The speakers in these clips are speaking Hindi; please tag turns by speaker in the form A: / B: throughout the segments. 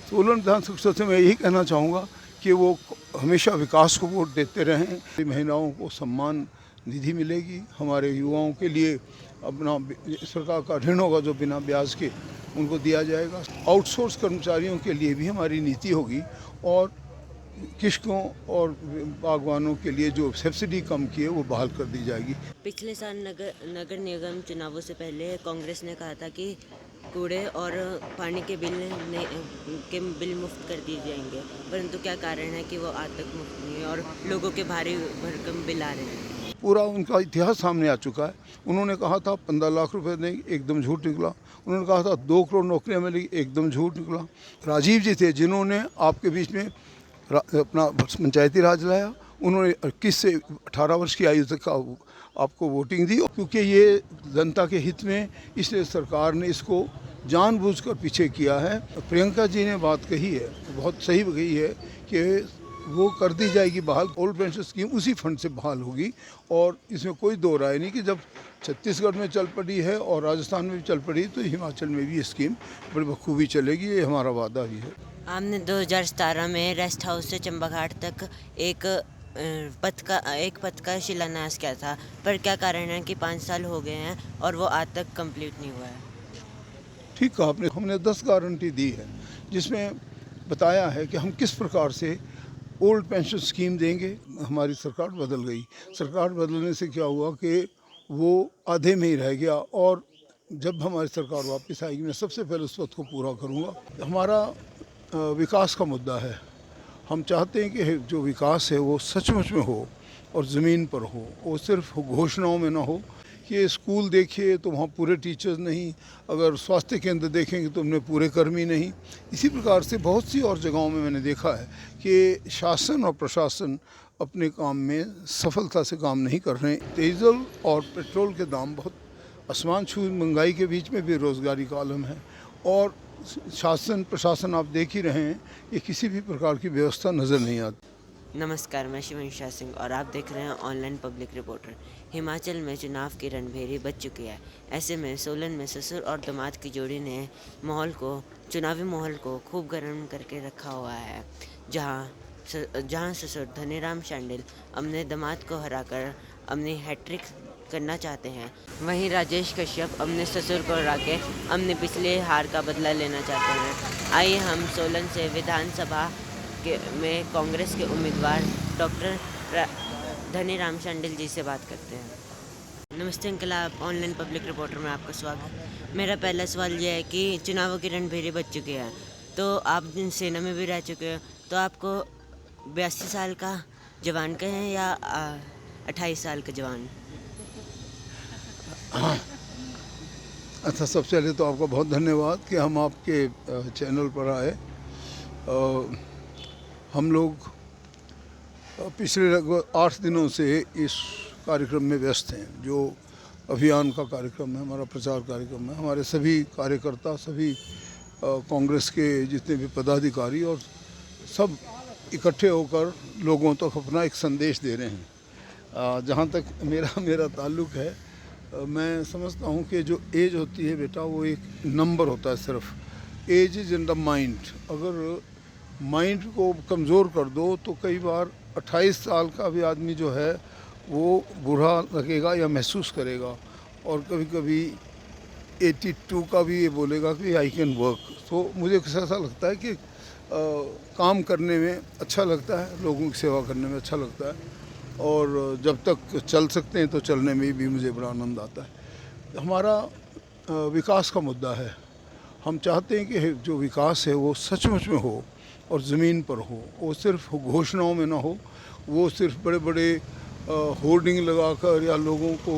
A: सोलन विधानसभा क्षेत्र से मैं यही कहना चाहूँगा कि वो हमेशा विकास को वोट देते रहें। महिलाओं को सम्मान निधि मिलेगी, हमारे युवाओं के लिए अपना सरकार का ऋण होगा जो बिना ब्याज के उनको दिया जाएगा। आउटसोर्स कर्मचारियों के लिए भी हमारी नीति होगी और कृषकों और बागवानों के लिए जो सब्सिडी कम की है वो बहाल कर दी जाएगी।
B: पिछले साल नगर निगम चुनावों से पहले कांग्रेस ने कहा था कि कूड़े और पानी के बिल मुफ्त कर दिए जाएंगे, परंतु क्या कारण है कि वो आज तक मुफ्त नहीं है और लोगों के भारी भरकम बिल आ रहे हैं।
A: पूरा उनका इतिहास सामने आ चुका है। उन्होंने कहा था 15 लाख रुपए देंगे, एकदम झूठ निकला। उन्होंने कहा था 2 करोड़ नौकरियां मिलेगी, एकदम झूठ निकला। राजीव जी थे जिन्होंने आपके बीच में अपना पंचायती राज लाया। उन्होंने 21 से 18 वर्ष की आयु तक आपको वोटिंग दी, क्योंकि ये जनता के हित में, इसलिए सरकार ने इसको जानबूझकर पीछे किया है। प्रियंका जी ने बात कही है, बहुत सही कही है कि वो कर दी जाएगी बहाल। ओल्ड पेंशन स्कीम उसी फंड से बहाल होगी और इसमें कोई दो राय नहीं कि जब छत्तीसगढ़ में चल पड़ी है और राजस्थान में भी चल पड़ी तो हिमाचल में भी ये स्कीम बड़ी बखूबी चलेगी। ये हमारा वादा भी है।
B: आपने 2017 में रेस्ट हाउस से चंबाघाट तक एक पथ का शिलान्यास किया था, पर क्या कारण है कि 5 साल हो गए हैं और वो आज तक कंप्लीट नहीं हुआ है।
A: ठीक कहा आपने। हमने 10 गारंटी दी है जिसमें बताया है कि हम किस प्रकार से ओल्ड पेंशन स्कीम देंगे। हमारी सरकार बदल गई। सरकार बदलने से क्या हुआ कि वो आधे में ही रह गया और जब हमारी सरकार वापस आएगी मैं सबसे पहले उस पद को पूरा करूँगा। हमारा विकास का मुद्दा है। हम चाहते हैं कि जो विकास है वो सचमुच में हो और ज़मीन पर हो, वो सिर्फ घोषणाओं में ना हो। कि स्कूल देखिए तो वहाँ पूरे टीचर्स नहीं, अगर स्वास्थ्य केंद्र देखेंगे तो उनमें पूरे कर्मी नहीं। इसी प्रकार से बहुत सी और जगहों में मैंने देखा है कि शासन और प्रशासन अपने काम में सफलता से काम नहीं कर रहे हैं। डीजल और पेट्रोल के दाम बहुत आसमान छू, महंगाई के बीच में बेरोज़गारी का आलम है और शासन प्रशासन आप देख ही रहे हैं कि किसी भी प्रकार की व्यवस्था नज़र नहीं आती।
B: नमस्कार, मैं शिवंशा सिंह और आप देख रहे हैं ऑनलाइन पब्लिक रिपोर्टर। हिमाचल में चुनाव की रणभेरी बज चुकी है। ऐसे में सोलन में ससुर और दामाद की जोड़ी ने चुनावी माहौल को खूब गर्म करके रखा हुआ है। जहां ससुर धनीराम शांडिल अपने दामाद को हराकर अपनी हैट्रिक करना चाहते हैं, वहीं राजेश कश्यप अपने ससुर को हरा के अपने पिछले हार का बदला लेना चाहते हैं। आइए हम सोलन से विधानसभा में कांग्रेस के उम्मीदवार डॉक्टर धनीराम शांडिल जी से बात करते हैं। नमस्ते अंकल, आप ऑनलाइन पब्लिक रिपोर्टर में आपका स्वागत। मेरा पहला सवाल यह है कि चुनावों की रणभेरी बज चुकी है, तो आप सेना में भी रह चुके हो, तो आपको 82 साल का जवान कहें या 28 साल का जवान?
A: अच्छा, सबसे पहले तो आपका बहुत धन्यवाद कि हम आपके चैनल पर आए। हम लोग पिछले लगभग 8 दिनों से इस कार्यक्रम में व्यस्त हैं। जो अभियान का कार्यक्रम है, हमारा प्रचार कार्यक्रम है। हमारे सभी कार्यकर्ता, सभी कांग्रेस के जितने भी पदाधिकारी और सब इकट्ठे होकर लोगों तक अपना एक संदेश दे रहे हैं। जहाँ तक मेरा ताल्लुक़ है, मैं समझता हूँ कि जो एज होती है बेटा, वो एक नंबर होता है सिर्फ। Age is in the mind. अगर माइंड को कमज़ोर कर दो तो कई बार 28 साल का भी आदमी जो है वो बुरा लगेगा या महसूस करेगा और कभी कभी 82 का भी ये बोलेगा कि आई कैन वर्क। तो मुझे ऐसा लगता है कि काम करने में अच्छा लगता है, लोगों की सेवा करने में अच्छा लगता है और जब तक चल सकते हैं तो चलने में भी मुझे बड़ा आनंद आता है। हमारा विकास का मुद्दा है। हम चाहते हैं कि जो विकास है वो सचमुच में हो और ज़मीन पर हो, वो सिर्फ घोषणाओं में ना हो, वो सिर्फ बड़े बड़े होर्डिंग लगाकर या लोगों को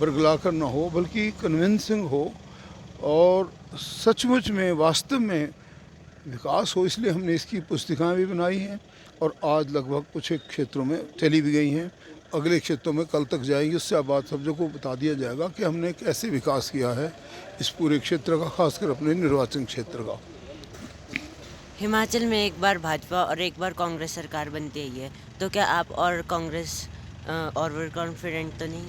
A: बरगलाकर ना हो, बल्कि कन्विंसिंग हो और सचमुच में वास्तव में विकास हो। इसलिए हमने इसकी पुस्तिकाएं भी बनाई हैं और आज लगभग कुछ एक क्षेत्रों में चली भी गई हैं। अगले क्षेत्रों में कल तक जाएंगी, उससे बाद सब जगह को बता दिया जाएगा कि हमने कैसे विकास किया है इस पूरे क्षेत्र का, खासकर अपने निर्वाचन क्षेत्र का।
B: हिमाचल में एक बार भाजपा और एक बार कांग्रेस सरकार बनती है, तो क्या आप और कांग्रेस और कॉन्फिडेंट तो नहीं?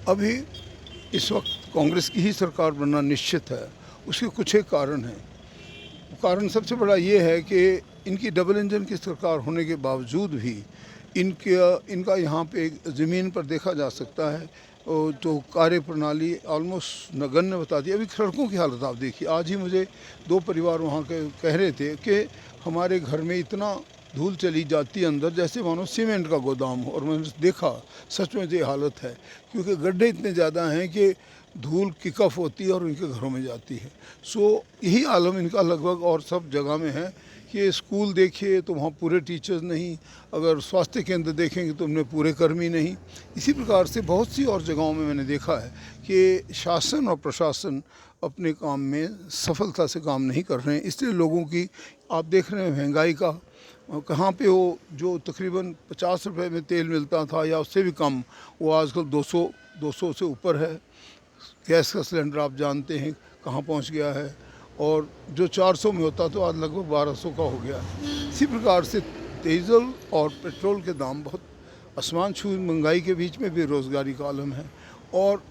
A: अभी इस वक्त कांग्रेस की ही सरकार बनना निश्चित है। उसके कुछ एक कारण हैं। कारण सबसे बड़ा ये है कि इनकी डबल इंजन की सरकार होने के बावजूद भी इनका यहाँ पे ज़मीन पर देखा जा सकता है तो कार्य प्रणाली ऑलमोस्ट नगण्य बताती है। अभी सड़कों की हालत आप देखिए, आज ही मुझे 2 परिवार वहाँ के कह रहे थे कि हमारे घर में इतना धूल चली जाती है अंदर जैसे मानो सीमेंट का गोदाम हो, और मैंने देखा सच में ये हालत है, क्योंकि गड्ढे इतने ज़्यादा हैं कि धूल किकअप होती है और उनके घरों में जाती है। सो यही आलम इनका लगभग और सब जगह में है कि स्कूल देखिए तो वहाँ पूरे टीचर्स नहीं, अगर स्वास्थ्य केंद्र देखेंगे तो उनमें पूरे कर्मी नहीं। इसी प्रकार से बहुत सी और जगहों में मैंने देखा है कि शासन और प्रशासन अपने काम में सफलता से काम नहीं कर रहे हैं। इसलिए लोगों की आप देख रहे हैं महंगाई का कहाँ पे हो, जो तकरीबन 50 रुपए में तेल मिलता था या उससे भी कम, वो आजकल 200 से ऊपर है। गैस का सिलेंडर आप जानते हैं कहाँ पहुँच गया है, और जो 400 में होता तो आज लगभग 1200 का हो गया है। इसी प्रकार से डीजल और पेट्रोल के दाम बहुत आसमान छू महंगाई के बीच में बेरोज़गारी का आलम है, और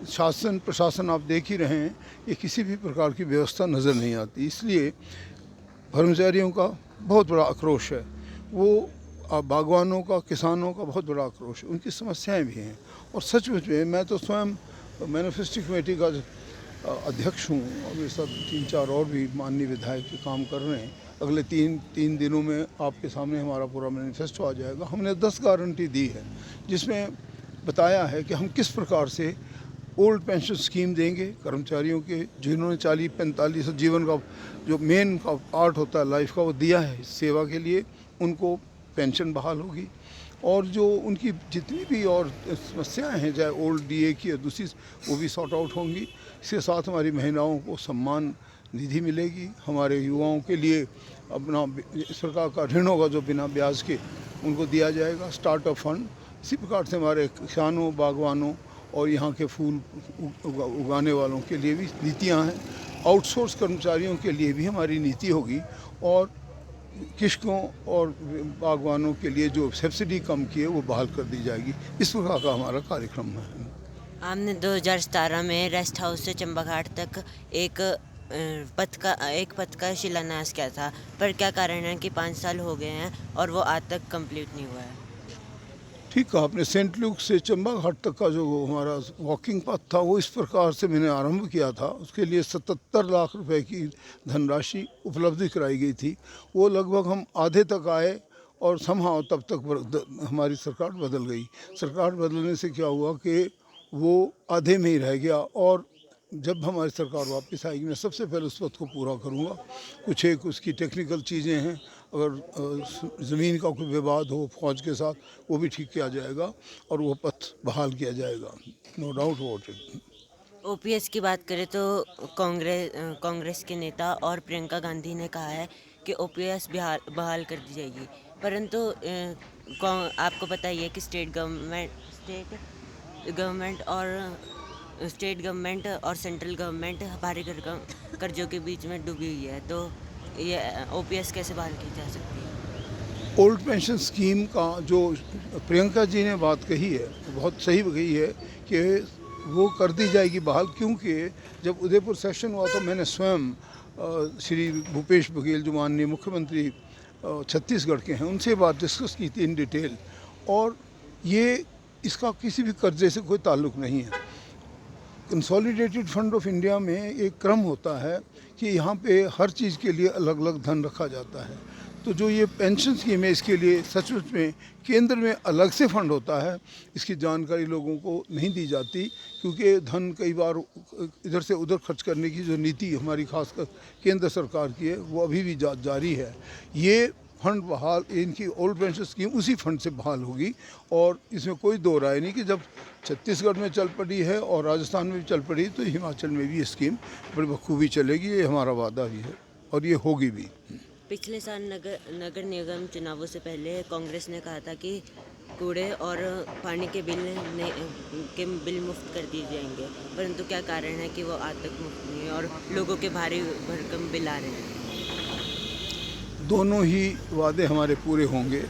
A: शासन प्रशासन आप देख ही रहे हैं ये किसी भी प्रकार की व्यवस्था नज़र नहीं आती। इसलिए कर्मचारियों का बहुत बड़ा आक्रोश है, वो बागवानों का, किसानों का बहुत बड़ा आक्रोश है, उनकी समस्याएं भी हैं। और सचमुच में मैं तो स्वयं मैनिफेस्टो कमेटी का अध्यक्ष हूँ, और मेरे साथ 3-4 और भी माननीय विधायक के काम कर रहे हैं। अगले तीन दिनों में आपके सामने हमारा पूरा मैनिफेस्टो आ जाएगा। हमने 10 गारंटी दी है जिसमें बताया है कि हम किस प्रकार से ओल्ड पेंशन स्कीम देंगे कर्मचारियों के, जिन्होंने 40-45 जीवन का जो मेन का पार्ट होता है लाइफ का वो दिया है सेवा के लिए, उनको पेंशन बहाल होगी। और जो उनकी जितनी भी और समस्याएं हैं, चाहे ओल्ड डीए की या दूसरी, वो भी सॉर्ट आउट होंगी। इसके साथ हमारी महिलाओं को सम्मान निधि मिलेगी, हमारे युवाओं के लिए अपना सरकार का ऋण होगा जो बिना ब्याज के उनको दिया जाएगा, स्टार्टअप फंड। इसी प्रकार से हमारे किसानों, बागवानों और यहाँ के फूल उगाने वालों के लिए भी नीतियाँ हैं। आउटसोर्स कर्मचारियों के लिए भी हमारी नीति होगी, और कृषकों और बागवानों के लिए जो सब्सिडी कम की है वो बहाल कर दी जाएगी। इस प्रकार का हमारा कार्यक्रम है।
B: आपने 2017 में रेस्ट हाउस से चंबाघाट तक एक पथ का शिलान्यास किया था, पर क्या कारण है कि 5 साल हो गए हैं और वो आज तक कंप्लीट नहीं हुआ है?
A: ठीक कहा आपने। सेंट लूक से चंबाघाट तक का जो हमारा वॉकिंग पथ था वो इस प्रकार से मैंने आरंभ किया था। उसके लिए 77 लाख रुपए की धनराशि उपलब्ध कराई गई थी। वो लगभग हम आधे तक आए, और समहाउ तब तक हमारी सरकार बदल गई। सरकार बदलने से क्या हुआ कि वो आधे में ही रह गया, और जब हमारी सरकार वापस आएगी मैं सबसे पहले उस पथ को पूरा करूँगा। कुछ एक उसकी टेक्निकल चीज़ें हैं, अगर ज़मीन का कोई विवाद हो फौज के साथ वो भी ठीक किया जाएगा और वो पथ बहाल किया जाएगा, no doubt about it.
B: OPS की बात करें तो कांग्रेस के नेता और प्रियंका गांधी ने कहा है कि ओपीएस बहाल कर दी जाएगी, परंतु आपको पता ही है कि स्टेट गवर्नमेंट और सेंट्रल गवर्नमेंट भारी कर्जों के बीच में डूबी हुई है, तो ये ओपीएस कैसे बहाल की जा सकती है?
A: ओल्ड पेंशन स्कीम का जो प्रियंका जी ने बात कही है बहुत सही कही है कि वो कर दी जाएगी बहाल, क्योंकि जब उदयपुर सेशन हुआ तो मैंने स्वयं श्री भूपेश बघेल जो माननीय मुख्यमंत्री छत्तीसगढ़ के हैं उनसे बात डिस्कस की थी इन डिटेल, और ये इसका किसी भी कर्जे से कोई ताल्लुक़ नहीं है। कंसोलिडेटेड फंड ऑफ इंडिया में एक क्रम होता है कि यहाँ पे हर चीज़ के लिए अलग अलग धन रखा जाता है। तो जो ये पेंशन स्कीम है इसके लिए सचमुच में केंद्र में अलग से फंड होता है, इसकी जानकारी लोगों को नहीं दी जाती, क्योंकि धन कई बार इधर से उधर खर्च करने की जो नीति हमारी खासकर केंद्र सरकार की है वो अभी भी जारी है। ये फंड बहाल, इनकी ओल्ड पेंशन स्कीम उसी फंड से बहाल होगी, और इसमें कोई दो राय नहीं कि जब छत्तीसगढ़ में चल पड़ी है और राजस्थान में भी चल पड़ी तो हिमाचल में भी ये स्कीम बड़ी बखूबी चलेगी। ये हमारा वादा भी है और ये होगी भी।
B: पिछले साल नगर निगम चुनावों से पहले कांग्रेस ने कहा था कि कूड़े और पानी के बिल मुफ्त कर दिए जाएंगे, परंतु क्या कारण है कि वो आज तक मुफ्त नहीं है और लोगों के भारी भरकम बिल आ रहे हैं?
A: दोनों ही वादे हमारे पूरे होंगे।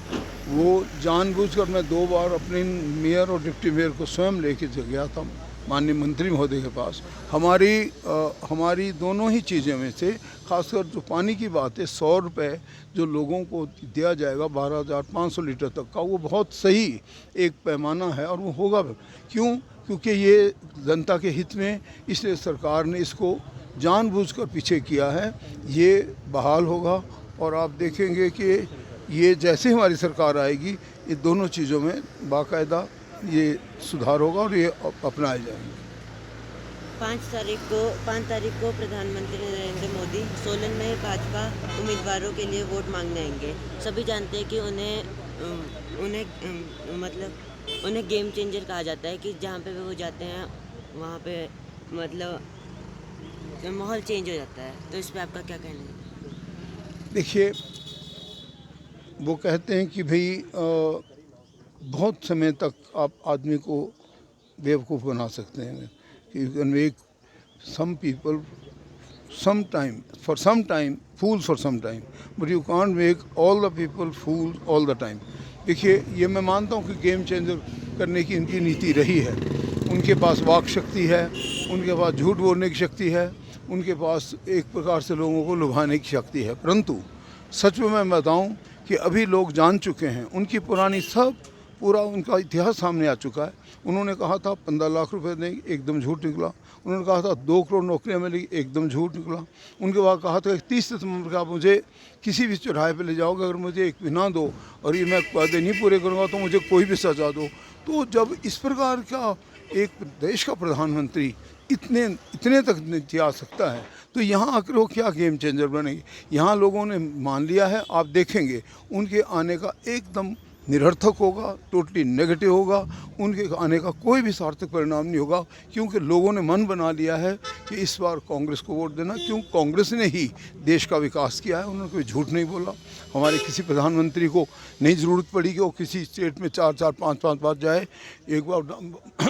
A: वो जानबूझकर मैं 2 बार अपने मेयर और डिप्टी मेयर को स्वयं लेके गया था माननीय मंत्री महोदय के पास। हमारी दोनों ही चीज़ें में से खासकर जो पानी की बात है, 100 रुपये जो लोगों को दिया जाएगा 12,500 लीटर तक का, वो बहुत सही एक पैमाना है और वो होगा भी। क्यों? क्योंकि ये जनता के हित में, इसलिए सरकार ने इसको जानबूझकर पीछे किया है। ये बहाल होगा और आप देखेंगे कि ये जैसे हमारी सरकार आएगी, ये दोनों चीज़ों में बाकायदा ये सुधार होगा और ये अपनाए जाएंगे।
B: 5 तारीख को प्रधानमंत्री नरेंद्र मोदी सोलन में भाजपा उम्मीदवारों के लिए वोट मांगने आएंगे। सभी जानते हैं कि उन्हें गेम चेंजर कहा जाता है, कि जहाँ पे वो जाते हैं वहाँ पे मतलब माहौल चेंज हो जाता है। तो इस पे आपका क्या कहना है?
A: देखिए, वो कहते हैं कि भाई बहुत समय तक आप आदमी को बेवकूफ़ बना सकते हैं। You can make some people for some time fools for some time, but you can't make all the people fools all the time. देखिए, ये मैं मानता हूँ कि गेम चेंजर करने की इनकी नीति रही है। उनके पास वाक शक्ति है, उनके पास झूठ बोलने की शक्ति है, उनके पास एक प्रकार से लोगों को लुभाने की शक्ति है। परंतु सच में मैं बताऊं कि अभी लोग जान चुके हैं, उनकी पुरानी पूरा उनका इतिहास सामने आ चुका है। उन्होंने कहा था 15 लाख रुपए देंगे, एकदम झूठ निकला। उन्होंने कहा था 2 करोड़ नौकरियां मिलेगी, एकदम झूठ निकला। उनके बाद कहा था 31 सितंबर का आप मुझे किसी भी चौराहे पे ले जाओगे, अगर मुझे एक भी ना दो और ये मैं वादे नहीं पूरे करूँगा तो मुझे कोई भी सजा दो। तो जब इस प्रकार का एक देश का प्रधानमंत्री इतने तक नीचे आ सकता है, तो यहाँ आकर वो क्या गेम चेंजर बनेंगे? यहाँ लोगों ने मान लिया है, आप देखेंगे उनके आने का एकदम निरर्थक होगा, टोटली नेगेटिव होगा। उनके आने का कोई भी सार्थक परिणाम नहीं होगा, क्योंकि लोगों ने मन बना लिया है कि इस बार कांग्रेस को वोट देना। क्यों? कांग्रेस ने ही देश का विकास किया है, उन्होंने कोई झूठ नहीं बोला। हमारे किसी प्रधानमंत्री को नहीं ज़रूरत पड़ी कि वो किसी स्टेट में 4-4, 5-5 बार जाए। एक बार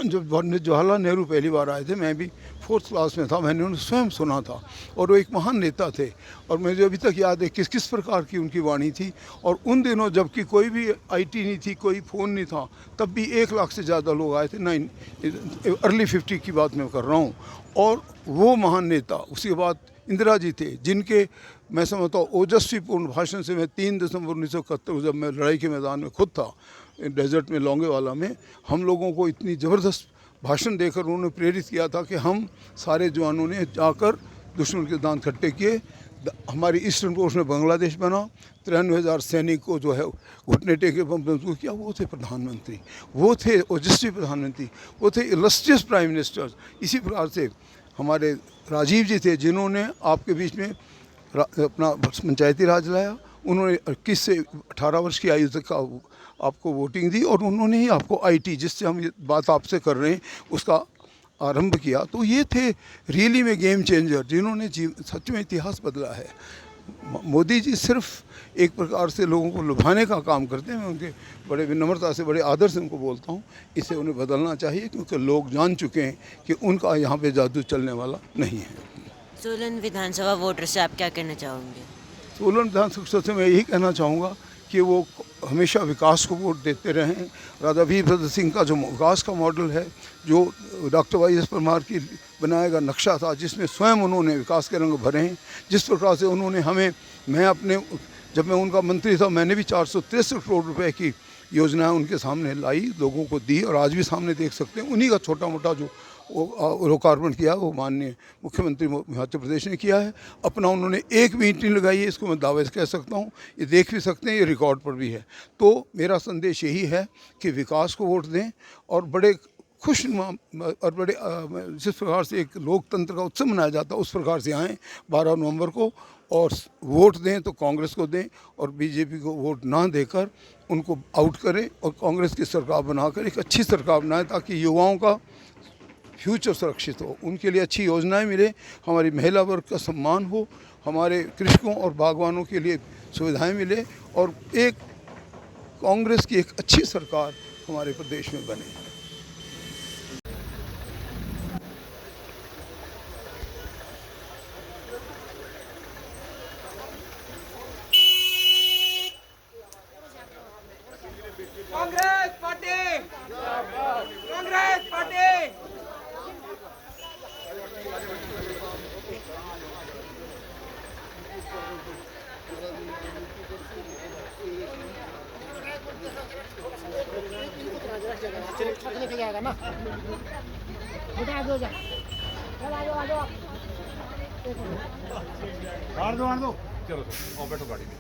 A: जब जवाहरलाल नेहरू पहली बार आए थे, मैं भी 4th क्लास में था, मैंने उन्हें स्वयं सुना था और वो एक महान नेता थे। और मुझे अभी तक याद है किस किस प्रकार की उनकी वाणी थी। और उन दिनों जबकि कोई भी IT नहीं थी, कोई फ़ोन नहीं था, तब भी 1 लाख से ज़्यादा लोग आए थे। अर्ली 50 की बात मैं कर रहा हूँ। और वो महान नेता, उसके बाद इंदिरा जी थे, जिनके मैं समझता हूँ ओजस्वीपूर्ण भाषण से मैं 3 दिसंबर 1971 जब मैं लड़ाई के मैदान में खुद था, डेजर्ट में, लोंगेवाला में, हम लोगों को इतनी ज़बरदस्त भाषण देकर उन्होंने प्रेरित किया था कि हम सारे जवानों ने जाकर दुश्मन के दांत खट्टे किए। हमारी ईस्टर्न कोस्ट में बांग्लादेश बना, 93,000 सैनिक को जो है घुटने टेके मजबूर किया। वो थे प्रधानमंत्री, वो थे ओजस्वी प्रधानमंत्री, वो थे इलस्ट्रियस प्राइम मिनिस्टर्स। इसी प्रकार से हमारे राजीव जी थे, जिन्होंने आपके बीच में अपना पंचायती राज लाया। उन्होंने 21 से 18 वर्ष की आयु तक का आपको वोटिंग दी, और उन्होंने ही आपको IT, जिससे हम ये बात आपसे कर रहे हैं, उसका आरंभ किया। तो ये थे रियली में गेम चेंजर, जिन्होंने सच में इतिहास बदला है। मोदी जी सिर्फ एक प्रकार से लोगों को लुभाने का काम करते हैं। मैं उनके बड़े विनम्रता से, बड़े आदर से उनको बोलता हूँ, इसे उन्हें बदलना चाहिए, क्योंकि लोग जान चुके हैं कि उनका यहाँ पे जादू चलने वाला नहीं है।
B: सोलन विधानसभा वोटर से आप क्या कहना चाहोगे?
A: सोलन विधानसभा से मैं यही कहना चाहूँगा कि वो हमेशा विकास को वोट देते रहें। राजा वीरभद्र सिंह का जो विकास का मॉडल है, जो डॉक्टर YS परमार की बनाया गया नक्शा था, जिसमें स्वयं उन्होंने विकास के रंग भरे हैं, जिस प्रकार से उन्होंने जब मैं उनका मंत्री था, मैंने भी 463 करोड़ रुपए की योजनाएं उनके सामने लाई, लोगों को दी, और आज भी सामने देख सकते हैं। उन्हीं का छोटा मोटा जो लोकार्पण किया वो माननीय मुख्यमंत्री हिमाचल प्रदेश ने किया है। अपना उन्होंने एक भी ईंट नहीं लगाई है, इसको मैं दावे से कह सकता हूँ। ये देख भी सकते हैं, ये रिकॉर्ड पर भी है। तो मेरा संदेश यही है कि विकास को वोट दें, और बड़े खुश और बड़े जिस प्रकार से एक लोकतंत्र का उत्सव मनाया जाता है, उस प्रकार से आएँ 12 नवंबर को, और वोट दें तो कांग्रेस को दें, और BJP को वोट ना देकर उनको आउट करें, और कांग्रेस की सरकार बनाकर एक अच्छी सरकार बनाएं, ताकि युवाओं का फ्यूचर सुरक्षित हो, उनके लिए अच्छी योजनाएं मिले, हमारी महिला वर्ग का सम्मान हो, हमारे कृषकों और बागवानों के लिए सुविधाएं मिले, और एक कांग्रेस की एक अच्छी सरकार हमारे प्रदेश में बने।
C: Congress party, Congress party.
D: लेके जाएगा ना बेटा आगे हो जा चल आ जाओ
E: आड़ दो चलो आओ बैठो गाड़ी में